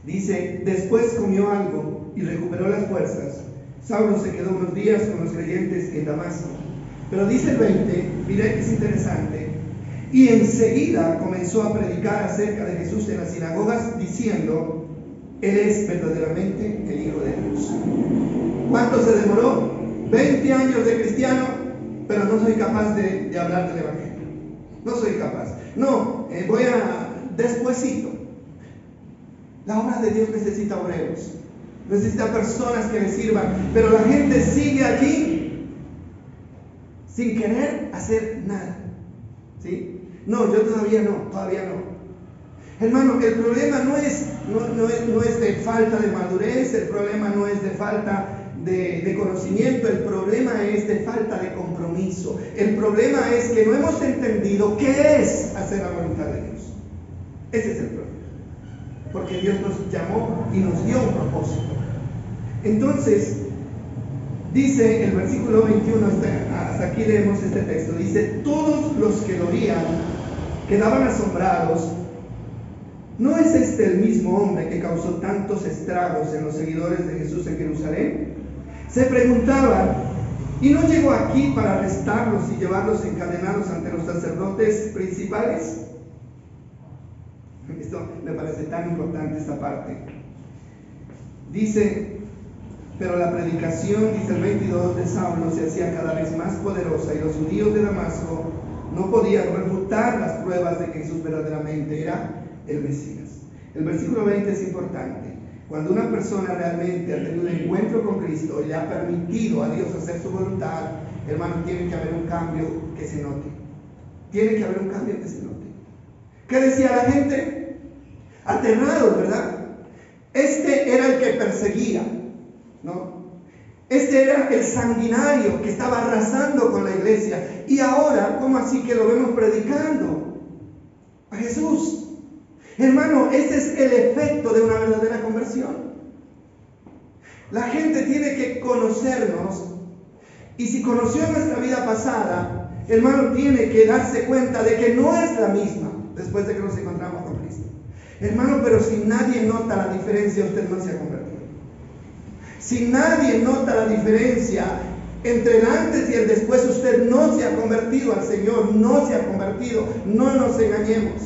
dice: después comió algo y recuperó las fuerzas. Saulo se quedó unos días con los creyentes en Damasco. Pero dice el 20, mire que es interesante: y enseguida comenzó a predicar acerca de Jesús en las sinagogas, diciendo: Él es verdaderamente el Hijo de Dios. ¿Cuánto se demoró? 20 años de cristiano, pero no soy capaz de hablar del Evangelio. No soy capaz. No, voy a despuesito. La obra de Dios necesita obreros, necesita personas que le sirvan, pero la gente sigue allí sin querer hacer nada. ¿Sí? No, yo todavía no. Hermano, el problema no es de falta de madurez, el problema no es de falta de conocimiento, el problema es de falta de compromiso. El problema es que no hemos entendido qué es hacer la voluntad de Dios. Ese es el problema. Porque Dios nos llamó y nos dio un propósito. Entonces, dice el versículo 21, hasta aquí leemos este texto, dice: todos los que lo oían quedaban asombrados. ¿No es este el mismo hombre que causó tantos estragos en los seguidores de Jesús en Jerusalén? Se preguntaban: ¿y no llegó aquí para arrestarlos y llevarlos encadenados ante los sacerdotes principales? Esto me parece tan importante, esta parte. Dice: pero la predicación, dice el 22, de Saulo se hacía cada vez más poderosa, y los judíos de Damasco no podían refutar las pruebas de que Jesús verdaderamente era el Mesías. El versículo 20 es importante. Cuando una persona realmente ha tenido un encuentro con Cristo y le ha permitido a Dios hacer su voluntad, hermano, tiene que haber un cambio que se note. Tiene que haber un cambio que se note. ¿Qué decía la gente? Aterrados, ¿verdad? Este era el que perseguía, ¿no? Este era el sanguinario que estaba arrasando con la iglesia. Y ahora, ¿cómo así que lo vemos predicando a Jesús? Hermano, ese es el efecto de una verdadera conversión. La gente tiene que conocernos Y si conoció nuestra vida pasada, hermano, tiene que darse cuenta de que no es la misma después de que nos encontramos con Cristo. Hermano, pero si nadie nota la diferencia, usted no se ha convertido. Si nadie nota la diferencia entre el antes y el después, usted no se ha convertido al Señor, no se ha convertido, no nos engañemos.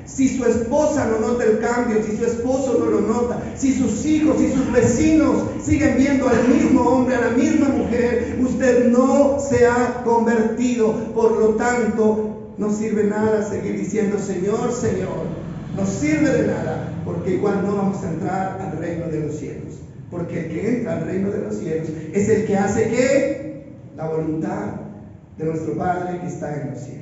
Si su esposa no nota el cambio, si su esposo no lo nota, si sus hijos y sus vecinos siguen viendo al mismo hombre, a la misma mujer, usted no se ha convertido. Por lo tanto, no sirve nada seguir diciendo Señor, Señor. No sirve de nada, porque igual no vamos a entrar al reino de los cielos. Porque el que entra al reino de los cielos es el que hace ¿qué? La voluntad de nuestro Padre que está en los cielos.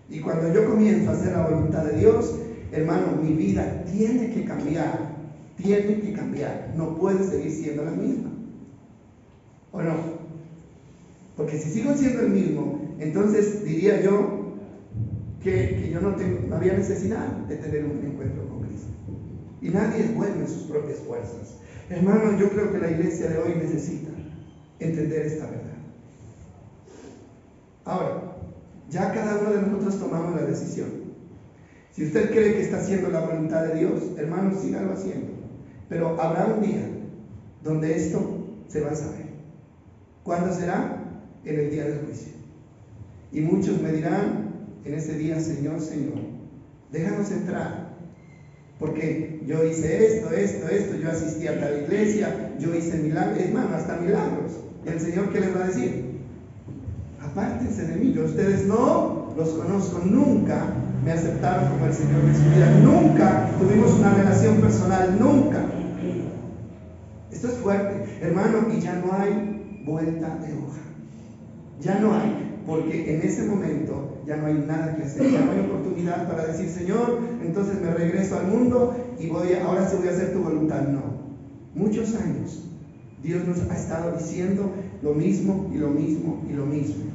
Y cuando yo comienzo a hacer la voluntad de Dios, hermano, mi vida tiene que cambiar. Tiene que cambiar. No puede seguir siendo la misma. ¿O no? Porque si sigo siendo el mismo, entonces diría yo que yo no había necesidad de tener un encuentro con Cristo. Y nadie es bueno en sus propias fuerzas. Hermano, yo creo que la iglesia de hoy necesita entender esta verdad. Ahora, ya cada uno de nosotros tomamos la decisión. Si usted cree que está haciendo la voluntad de Dios, hermano, sígalo haciendo. Pero habrá un día donde esto se va a saber. ¿Cuándo será? En el día del juicio. Y muchos me dirán en ese día, Señor, Señor, déjanos entrar. Porque yo hice esto, yo asistí a tal iglesia, yo hice milagros, hermano, hasta milagros. ¿Y el Señor qué les va a decir? Apártense de mí, yo a ustedes no los conozco, nunca me aceptaron como el Señor de su vida, nunca tuvimos una relación personal, nunca. Esto es fuerte, hermano, y ya no hay vuelta de hoja. Ya no hay, porque en ese momento ya no hay nada que hacer, ya no hay oportunidad para decir, Señor, entonces me regreso al mundo y ahora sí voy a hacer tu voluntad. No, muchos años Dios nos ha estado diciendo lo mismo y lo mismo y lo mismo.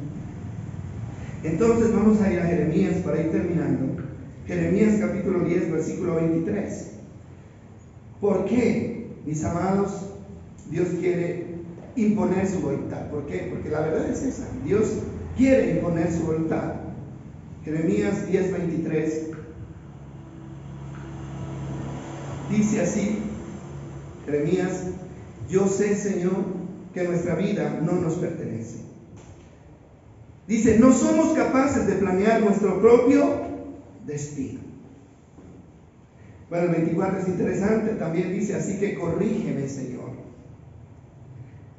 Entonces vamos a ir a Jeremías para ir terminando. Jeremías capítulo 10, versículo 23. ¿Por qué, mis amados, Dios quiere imponer su voluntad? ¿Por qué? Porque la verdad es esa. Dios quiere imponer su voluntad. Jeremías 10, 23. Dice así, Jeremías: yo sé, Señor, que nuestra vida no nos pertenece. Dice, no somos capaces de planear nuestro propio destino. Bueno, el 24 es interesante, también dice, así que corrígeme, Señor.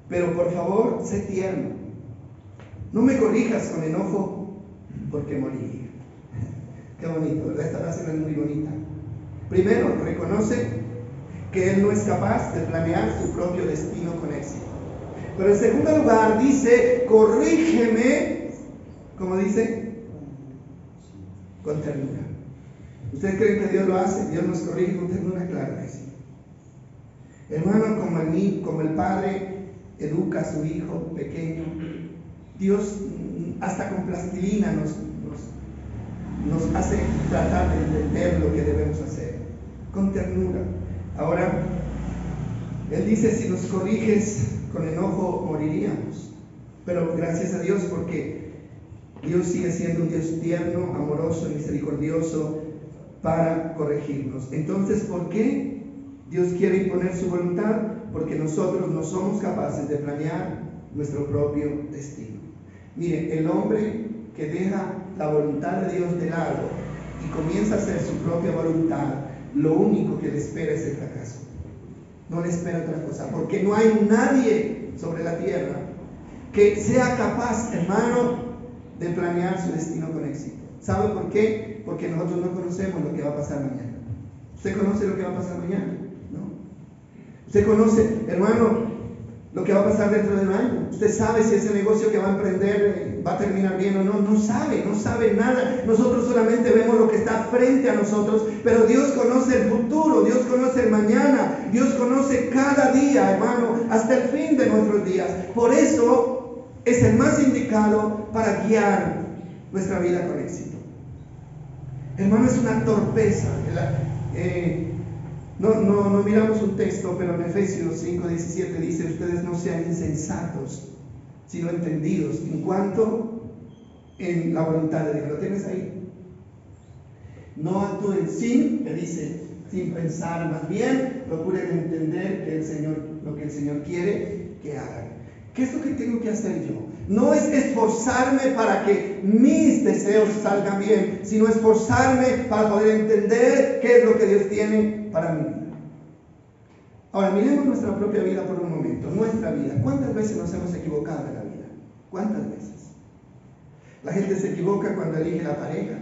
Pero por favor, sé tierno. No me corrijas con enojo, porque moriría. Qué bonito, ¿verdad? Esta frase es muy bonita. Primero, reconoce que él no es capaz de planear su propio destino con éxito. Pero en segundo lugar dice, corrígeme, ¿cómo dice? Con ternura. ¿Ustedes creen que Dios lo hace? Dios nos corrige con ternura, claro que sí. Hermano, como el padre educa a su hijo pequeño, Dios hasta con plastilina nos hace tratar de entender lo que debemos hacer, con ternura. Ahora, Él dice, si nos corriges con enojo, moriríamos. Pero gracias a Dios, porque Dios sigue siendo un Dios tierno, amoroso y misericordioso para corregirnos. Entonces, ¿por qué Dios quiere imponer su voluntad? Porque nosotros no somos capaces de planear nuestro propio destino. Mire, el hombre que deja la voluntad de Dios de lado y comienza a hacer su propia voluntad, lo único que le espera es el fracaso. No le espera otra cosa, porque no hay nadie sobre la tierra que sea capaz, hermano, de planear su destino con éxito. ¿Sabe por qué? Porque nosotros no conocemos lo que va a pasar mañana. ¿Usted conoce lo que va a pasar mañana? ¿No? ¿Usted conoce, hermano, lo que va a pasar dentro de un año? ¿Usted sabe si ese negocio que va a emprender va a terminar bien o no? No sabe nada. Nosotros solamente vemos lo que está frente a nosotros, pero Dios conoce el futuro, Dios conoce el mañana, Dios conoce cada día, hermano, hasta el fin de nuestros días. Por eso es el más indicado para guiar nuestra vida con éxito. Hermano, es una torpeza. No miramos un texto, pero en Efesios 5:17 dice, ustedes no sean insensatos, sino entendidos en cuanto en la voluntad de Dios. ¿Lo tienes ahí? No actúen sin, que dice, sin pensar, más bien procuren entender lo que el Señor quiere que hagan. ¿Qué es lo que tengo que hacer yo? No es esforzarme para que mis deseos salgan bien, sino esforzarme para poder entender qué es lo que Dios tiene para mi vida. Ahora, miremos nuestra propia vida por un momento, nuestra vida. ¿Cuántas veces nos hemos equivocado en la vida? ¿Cuántas veces? La gente se equivoca cuando elige la pareja,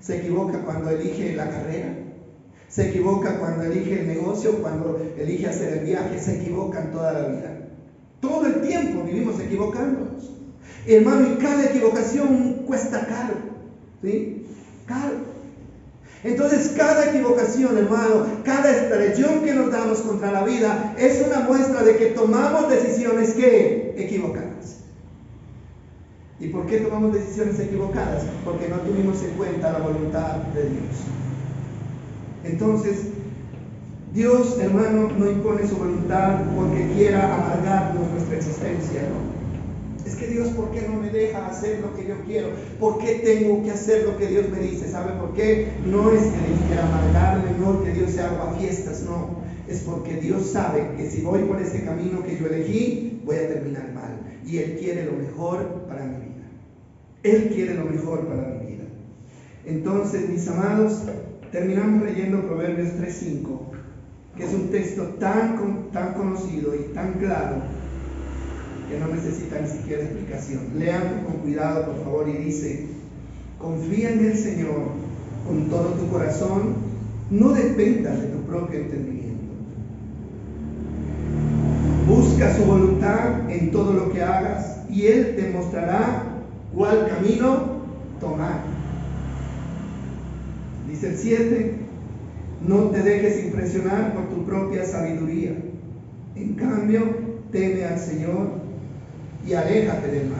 se equivoca cuando elige la carrera, se equivoca cuando elige el negocio, cuando elige hacer el viaje, se equivocan toda la vida. Todo el tiempo vivimos equivocándonos. Hermano, y cada equivocación cuesta caro. ¿Sí? Caro. Entonces, cada equivocación, hermano, cada estrellón que nos damos contra la vida es una muestra de que tomamos decisiones que equivocadas. ¿Y por qué tomamos decisiones equivocadas? Porque no tuvimos en cuenta la voluntad de Dios. Entonces, Dios, hermano, no impone su voluntad porque quiera amargarnos nuestra existencia, ¿no? Es que Dios, ¿por qué no me deja hacer lo que yo quiero? ¿Por qué tengo que hacer lo que Dios me dice? ¿Sabe por qué? No es que Dios quiera amargarme, no que Dios sea aguafiestas, no. Es porque Dios sabe que si voy por ese camino que yo elegí, voy a terminar mal. Y Él quiere lo mejor para mi vida. Él quiere lo mejor para mi vida. Entonces, mis amados, terminamos leyendo Proverbios 3:5, que es un texto tan conocido y tan claro que no necesita ni siquiera explicación. Lean con cuidado, por favor, y dice: confía en el Señor con todo tu corazón, no dependas de tu propio entendimiento. Busca su voluntad en todo lo que hagas y Él te mostrará cuál camino tomar. Dice el 7: no te dejes impresionar por tu propia sabiduría. En cambio, teme al Señor y aléjate del mal.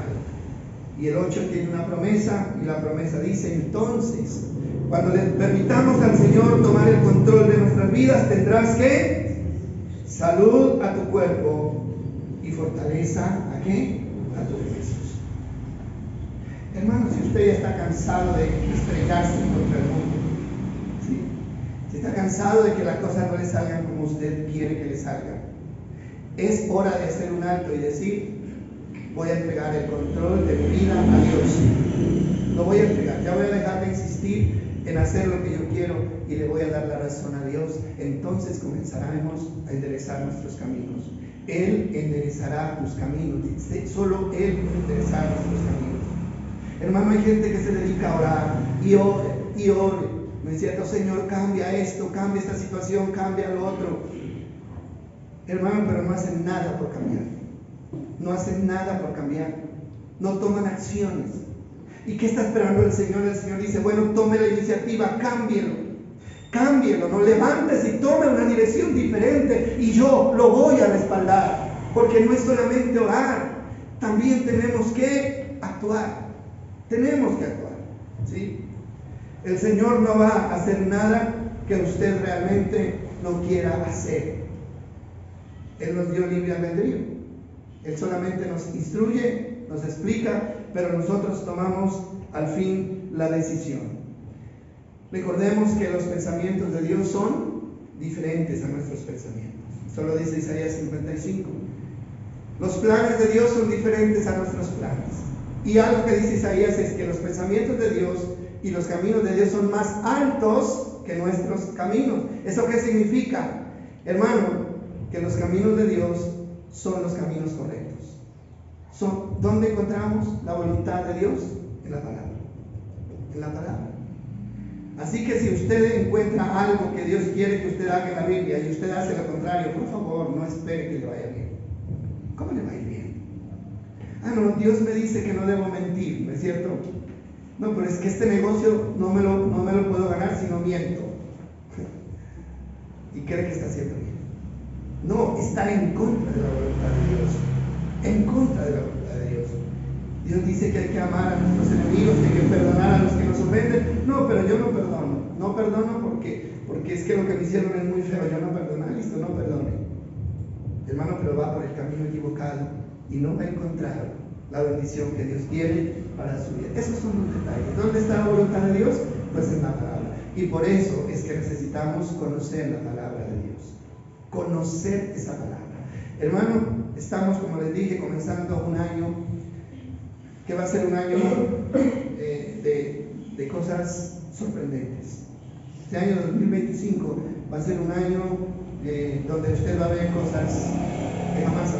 Y el 8 tiene una promesa, y la promesa dice: entonces, cuando le permitamos al Señor tomar el control de nuestras vidas, tendrás que salud a tu cuerpo y fortaleza ¿a qué? A tus huesos. Hermano, si usted ya está cansado de estrellarse contra el mundo, ¿sí? Si está cansado de que las cosas no le salgan como usted quiere que le salgan, es hora de hacer un alto y decir: voy a entregar el control de mi vida a Dios. Lo voy a entregar. Ya voy a dejar de insistir en hacer lo que yo quiero y le voy a dar la razón a Dios. Entonces comenzaremos a enderezar nuestros caminos. Él enderezará tus caminos. Solo Él puede enderezar nuestros caminos. Hermano, hay gente que se dedica a orar y ore y ore. Me decía: Señor, cambia esto, cambia esta situación, cambia lo otro. Hermano, pero no hacen nada por cambiar. No hacen nada por cambiar. No toman acciones. ¿Y qué está esperando el Señor? El Señor dice: bueno, tome la iniciativa, cámbielo. Cámbielo, no levantes y tome una dirección diferente y yo lo voy a respaldar. Porque no es solamente orar, también tenemos que actuar. Tenemos que actuar, ¿sí? El Señor no va a hacer nada que usted realmente no quiera hacer. Él nos dio libre albedrío. Él solamente nos instruye, nos explica, pero nosotros tomamos al fin la decisión. Recordemos que los pensamientos de Dios son diferentes a nuestros pensamientos. Eso lo dice Isaías 55. Los planes de Dios son diferentes a nuestros planes. Y algo que dice Isaías es que los pensamientos de Dios y los caminos de Dios son más altos que nuestros caminos. ¿Eso qué significa? Hermano, que los caminos de Dios son los caminos correctos. ¿Dónde encontramos la voluntad de Dios? En la palabra. En la palabra. Así que si usted encuentra algo que Dios quiere que usted haga en la Biblia y usted hace lo contrario, por favor, no espere que le vaya bien. ¿Cómo le va a ir bien? No, Dios me dice que no debo mentir, ¿no es cierto? No, pero es que este negocio no me lo puedo ganar si no miento. Y cree que está haciendo bien. No, está en contra de la voluntad de Dios. En contra de la voluntad de Dios. Dios dice que hay que amar a nuestros enemigos, que hay que perdonar a los que nos ofenden. No, pero yo no perdono. No perdono porque es que lo que me hicieron es muy feo. Yo no perdono. Listo, no perdone. Hermano, pero va por el camino equivocado. y no va a encontrar la bendición que Dios tiene para su vida. Esos son los detalles. ¿Dónde está la voluntad de Dios? Pues en la palabra. Y por eso es que necesitamos conocer la palabra de Dios. Conocer esa palabra. Hermano, estamos, como les dije, comenzando un año que va a ser un año de cosas sorprendentes. Este año 2025 va a ser un año donde usted va a ver cosas que jamás